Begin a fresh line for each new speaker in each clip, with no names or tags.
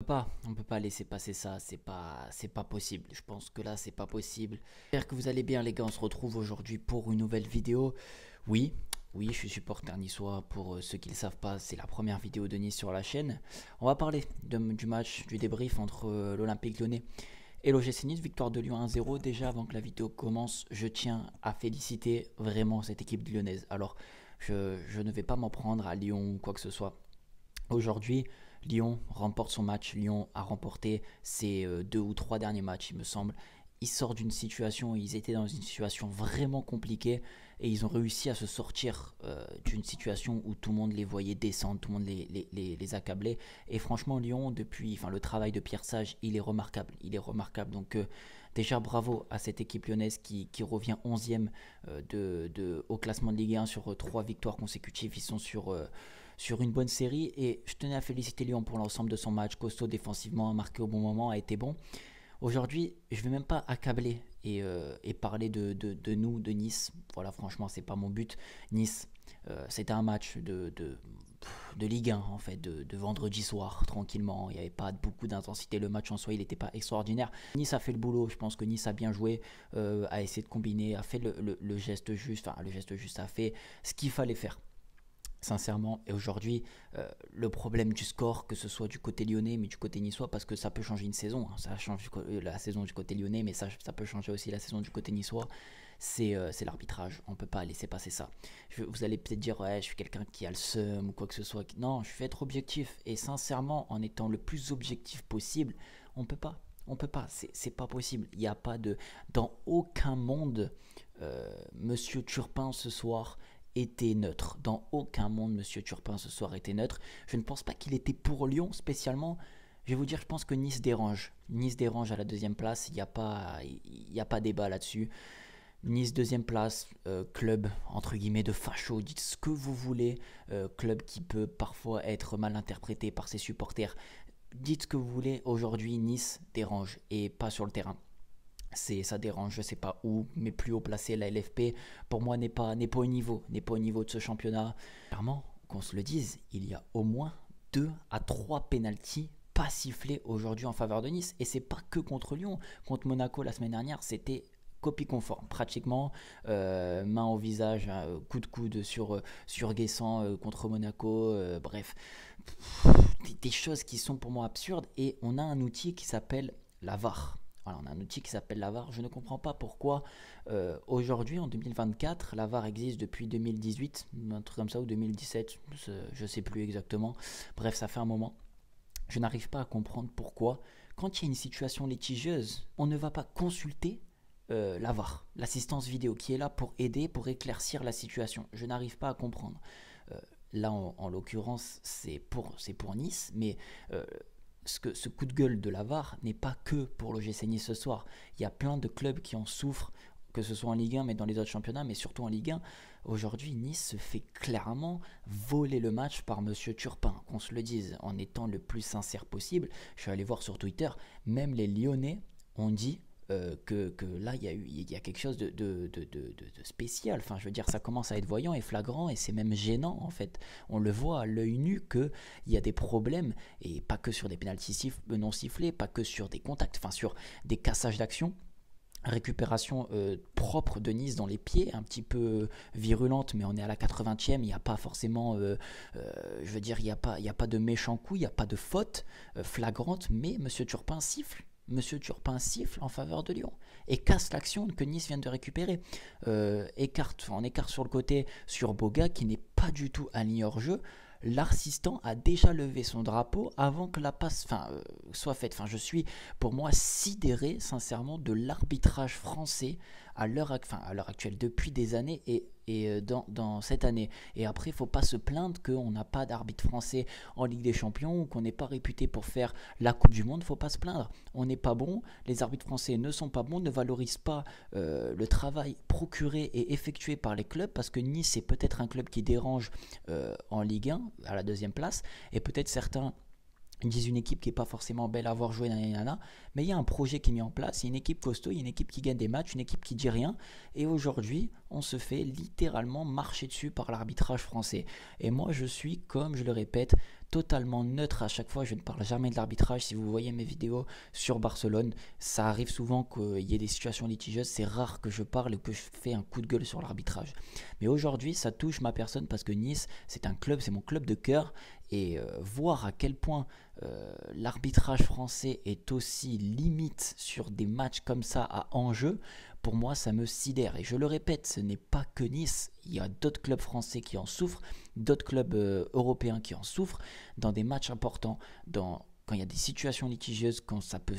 On peut pas laisser passer ça, c'est pas possible. Je pense que là, c'est pas possible. J'espère que vous allez bien, les gars. On se retrouve aujourd'hui pour une nouvelle vidéo. Oui, oui, je suis supporter niçois. Pour ceux qui ne le savent pas, c'est la première vidéo de Nice sur la chaîne. On va parler du match, du débrief entre l'Olympique Lyonnais et l'OGC Nice. Victoire de Lyon 1-0. Déjà, avant que la vidéo commence, je tiens à féliciter vraiment cette équipe lyonnaise. Alors, je ne vais pas m'en prendre à Lyon ou quoi que ce soit. Aujourd'hui, Lyon remporte son match. Lyon a remporté ses deux ou trois derniers matchs, il me semble. Ils sortent d'une situation, ils étaient dans une situation vraiment compliquée et ils ont réussi à se sortir d'une situation où tout le monde les voyait descendre, tout le monde les accablait. Et franchement, Lyon, le travail de Pierre Sage, il est remarquable. Il est remarquable. Donc, déjà, bravo à cette équipe lyonnaise qui revient 11e au classement de Ligue 1 sur trois victoires consécutives. Ils sont sur une bonne série et je tenais à féliciter Lyon pour l'ensemble de son match, costaud défensivement, marqué au bon moment, a été bon. Aujourd'hui, je ne vais même pas accabler et parler de nous, de Nice. Voilà, franchement, c'est pas mon but. Nice, c'était un match de Ligue 1, en fait, de vendredi soir, tranquillement. Il n'y avait pas beaucoup d'intensité. Le match en soi, il n'était pas extraordinaire. Nice a fait le boulot. Je pense que Nice a bien joué, a essayé de combiner, a fait le geste juste. Enfin, le geste juste a fait ce qu'il fallait faire. Sincèrement, et aujourd'hui, le problème du score, que ce soit du côté lyonnais, mais du côté niçois, parce que ça peut changer une saison, hein, ça change la saison du côté lyonnais, mais ça peut changer aussi la saison du côté niçois, c'est l'arbitrage, on ne peut pas laisser passer ça. Vous allez peut-être dire, ouais, je suis quelqu'un qui a le seum ou quoi que ce soit. Non, je vais être objectif, et sincèrement, en étant le plus objectif possible, on peut pas. On peut pas, c'est pas possible. Il n'y a pas de. Dans aucun monde, Monsieur Turpin ce soir était neutre. Dans aucun monde, Monsieur Turpin ce soir était neutre. Je ne pense pas qu'il était pour Lyon spécialement. Je vais vous dire, je pense que Nice dérange. Nice dérange à la deuxième place. Il y a pas débat là-dessus. Nice deuxième place, club entre guillemets de facho, dites ce que vous voulez, club qui peut parfois être mal interprété par ses supporters. Dites ce que vous voulez, aujourd'hui Nice dérange et pas sur le terrain. Ça dérange, je sais pas où, mais plus haut placé, la LFP, pour moi, n'est pas au niveau de ce championnat. Clairement, qu'on se le dise, il y a au moins 2 à 3 pénaltys pas sifflés aujourd'hui en faveur de Nice. Et c'est pas que contre Lyon. Contre Monaco la semaine dernière, c'était copie conforme, pratiquement main au visage, coup de coude sur Guessant contre Monaco, bref, des choses qui sont pour moi absurdes. Et on a un outil qui s'appelle la VAR. Voilà, on a un outil qui s'appelle la VAR. Je ne comprends pas pourquoi aujourd'hui, en 2024, la VAR existe depuis 2018, un truc comme ça, ou 2017, je ne sais plus exactement. Bref, ça fait un moment. Je n'arrive pas à comprendre pourquoi, quand il y a une situation litigieuse, on ne va pas consulter la VAR, l'assistance vidéo, qui est là pour aider, pour éclaircir la situation. Je n'arrive pas à comprendre. Là, en l'occurrence, c'est pour Nice, mais ce coup de gueule de la VAR n'est pas que pour l'OGC Nice ce soir. Il y a plein de clubs qui en souffrent, que ce soit en Ligue 1, mais dans les autres championnats, mais surtout en Ligue 1. Aujourd'hui, Nice se fait clairement voler le match par Monsieur Turpin, qu'on se le dise, en étant le plus sincère possible. Je suis allé voir sur Twitter, même les Lyonnais ont dit que là, il y a quelque chose de spécial. Enfin, je veux dire, ça commence à être voyant et flagrant, et c'est même gênant, en fait. On le voit à l'œil nu qu'il y a des problèmes, et pas que sur des pénaltys non sifflés, pas que sur des contacts, enfin, sur des cassages d'action. Récupération propre de Nice dans les pieds, un petit peu virulente, mais on est à la 80e, il n'y a pas forcément, je veux dire, il y a pas de méchant coup, il n'y a pas de faute flagrante, mais Monsieur Turpin siffle. Monsieur Turpin siffle en faveur de Lyon et casse l'action que Nice vient de récupérer. On écarte sur le côté sur Boga qui n'est pas du tout aligné hors jeu. L'assistant a déjà levé son drapeau avant que la passe soit faite. Enfin, je suis pour moi sidéré sincèrement de l'arbitrage français à l'heure actuelle, depuis des années et dans cette année. Et après, il ne faut pas se plaindre qu'on n'a pas d'arbitre français en Ligue des Champions ou qu'on n'est pas réputé pour faire la Coupe du Monde. Il ne faut pas se plaindre. On n'est pas bon, les arbitres français ne sont pas bons, ne valorisent pas le travail procuré et effectué par les clubs, parce que Nice c'est peut-être un club qui dérange en Ligue 1 à la deuxième place, et peut-être certains Ils disent une équipe qui n'est pas forcément belle à voir jouer, nanana, mais il y a un projet qui est mis en place, il y a une équipe costaud, il y a une équipe qui gagne des matchs, une équipe qui dit rien. Et aujourd'hui, on se fait littéralement marcher dessus par l'arbitrage français. Et moi, je suis, comme je le répète, totalement neutre à chaque fois. Je ne parle jamais de l'arbitrage. Si vous voyez mes vidéos sur Barcelone, ça arrive souvent qu'il y ait des situations litigieuses. C'est rare que je parle ou que je fais un coup de gueule sur l'arbitrage. Mais aujourd'hui, ça touche ma personne parce que Nice, c'est un club, c'est mon club de cœur. Et voir à quel point l'arbitrage français est aussi limite sur des matchs comme ça à enjeu, pour moi ça me sidère. Et je le répète, ce n'est pas que Nice, il y a d'autres clubs français qui en souffrent, d'autres clubs européens qui en souffrent, dans des matchs importants, quand il y a des situations litigieuses, quand ça peut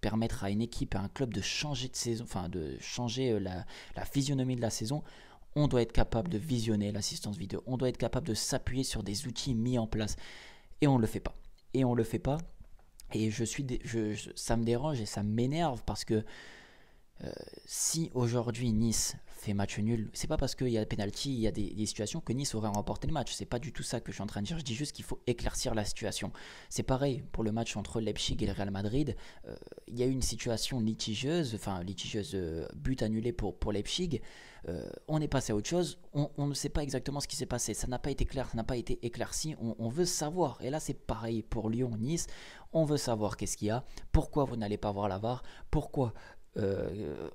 permettre à une équipe, à un club de changer de saison, enfin de changer la physionomie de la saison. On doit être capable de visionner l'assistance vidéo, on doit être capable de s'appuyer sur des outils mis en place. Et on ne le fait pas. Et on ne le fait pas. Et ça me dérange et ça m'énerve parce que si aujourd'hui Nice fait match nul, c'est pas parce qu'il y a penalty, il y a des situations que Nice aurait remporté le match. C'est pas du tout ça que je suis en train de dire. Je dis juste qu'il faut éclaircir la situation. C'est pareil pour le match entre Leipzig et le Real Madrid. Il y a eu une situation litigieuse, but annulé pour Leipzig. On est passé à autre chose. On ne sait pas exactement ce qui s'est passé. Ça n'a pas été clair, ça n'a pas été éclairci. On veut savoir. Et là, c'est pareil pour Lyon-Nice. On veut savoir qu'est-ce qu'il y a. Pourquoi vous n'allez pas voir la VAR? Pourquoi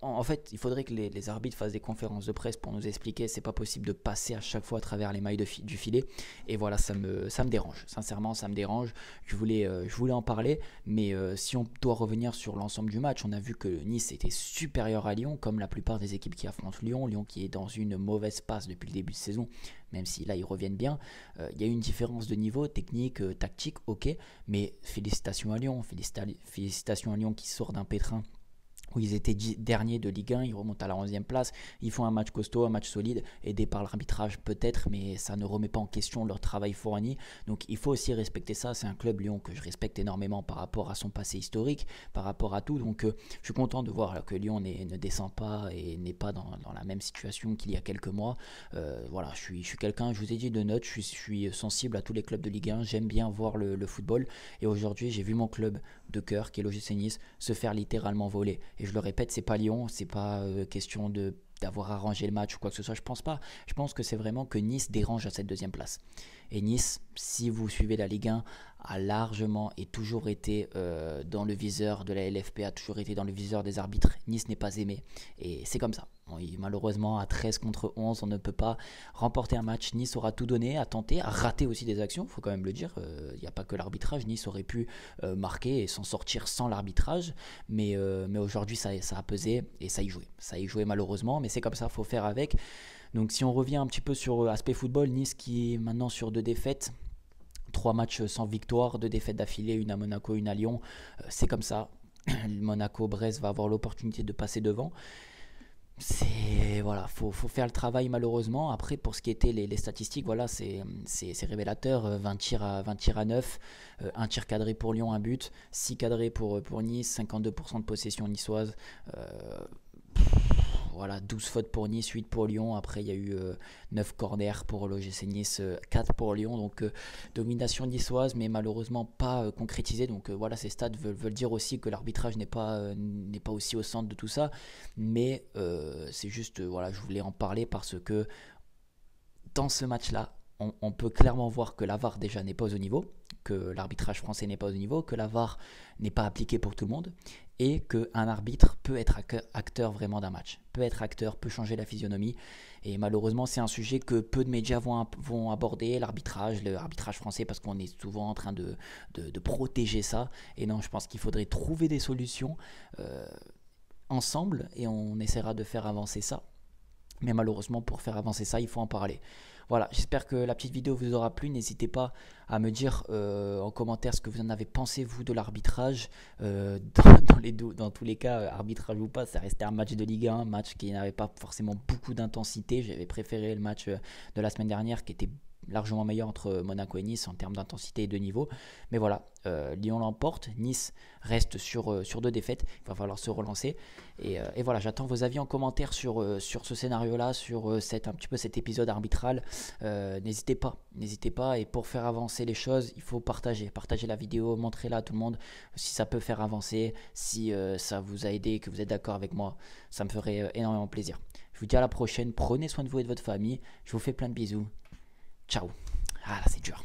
en fait, il faudrait que les arbitres fassent des conférences de presse pour nous expliquer. C'est pas possible de passer à chaque fois à travers les mailles du filet. Et voilà, ça me dérange. Sincèrement, ça me dérange. Je voulais en parler, mais si on doit revenir sur l'ensemble du match, on a vu que Nice était supérieur à Lyon, comme la plupart des équipes qui affrontent Lyon. Lyon qui est dans une mauvaise passe depuis le début de saison, même si là ils reviennent bien. Il y a eu une différence de niveau technique, tactique, ok, mais félicitations à Lyon. Félicitations à Lyon qui sort d'un pétrin où ils étaient derniers de Ligue 1, ils remontent à la 11e place, ils font un match costaud, un match solide, aidé par l'arbitrage peut-être, mais ça ne remet pas en question leur travail fourni. Donc il faut aussi respecter ça. C'est un club Lyon que je respecte énormément par rapport à son passé historique, par rapport à tout. Donc je suis content de voir que Lyon ne descend pas et n'est pas dans la même situation qu'il y a quelques mois. Voilà, je suis quelqu'un, je vous ai dit de note, je suis sensible à tous les clubs de Ligue 1, j'aime bien voir le football. Et aujourd'hui, j'ai vu mon club de cœur, qui est l'OGC Nice, se faire littéralement voler. Et je le répète, c'est pas Lyon, c'est pas question d'avoir arrangé le match ou quoi que ce soit, je pense pas. Je pense que c'est vraiment que Nice dérange à cette deuxième place. Et Nice, si vous suivez la Ligue 1, a largement et toujours été dans le viseur de la LFP, a toujours été dans le viseur des arbitres. Nice n'est pas aimé et c'est comme ça. Malheureusement, à 13 contre 11, on ne peut pas remporter un match. Nice aura tout donné, a tenté, a raté aussi des actions, il faut quand même le dire. Il n'y a pas que l'arbitrage. Nice aurait pu marquer et s'en sortir sans l'arbitrage. Mais aujourd'hui, ça a pesé et ça y jouait. Ça y jouait malheureusement, mais c'est comme ça, il faut faire avec. Donc si on revient un petit peu sur l'aspect football, Nice qui est maintenant sur 2 défaites. 3 matchs sans victoire, 2 défaites d'affilée, une à Monaco, une à Lyon. C'est comme ça. Monaco-Brest va avoir l'opportunité de passer devant. Voilà, faut faire le travail malheureusement. Après, pour ce qui était les statistiques, voilà, c'est révélateur. 20 tirs à 9, un tir cadré pour Lyon, un but, 6 cadrés pour Nice, 52% de possession niçoise. Voilà, 12 fautes pour Nice, 8 pour Lyon. Après, il y a eu 9 corners pour l'OGC Nice, 4 pour Lyon. Donc, domination niçoise, mais malheureusement pas concrétisée. Donc, voilà, ces stats veulent dire aussi que l'arbitrage n'est pas aussi au centre de tout ça. Mais c'est juste, voilà, je voulais en parler parce que dans ce match-là, on peut clairement voir que la VAR déjà n'est pas au niveau, que l'arbitrage français n'est pas au niveau, que la VAR n'est pas appliquée pour tout le monde et qu'un arbitre peut être acteur vraiment d'un match, peut être acteur, peut changer la physionomie. Et malheureusement, c'est un sujet que peu de médias vont aborder, l'arbitrage français, parce qu'on est souvent en train de protéger ça. Et non, je pense qu'il faudrait trouver des solutions ensemble et on essaiera de faire avancer ça. Mais malheureusement, pour faire avancer ça, il faut en parler. Voilà, j'espère que la petite vidéo vous aura plu. N'hésitez pas à me dire en commentaire ce que vous en avez pensé, vous, de l'arbitrage. Dans tous les cas, arbitrage ou pas, ça restait un match de Ligue 1, un match qui n'avait pas forcément beaucoup d'intensité. J'avais préféré le match de la semaine dernière qui était largement meilleur entre Monaco et Nice en termes d'intensité et de niveau. Mais voilà, Lyon l'emporte, Nice reste sur 2 défaites, il va falloir se relancer. Et voilà, j'attends vos avis en commentaire sur ce scénario-là, sur un petit peu cet épisode arbitral. N'hésitez pas. Et pour faire avancer les choses, il faut partager la vidéo, montrez-la à tout le monde. Si ça peut faire avancer, si ça vous a aidé, que vous êtes d'accord avec moi, ça me ferait énormément plaisir. Je vous dis à la prochaine, prenez soin de vous et de votre famille. Je vous fais plein de bisous. Ciao. Ah là, c'est dur.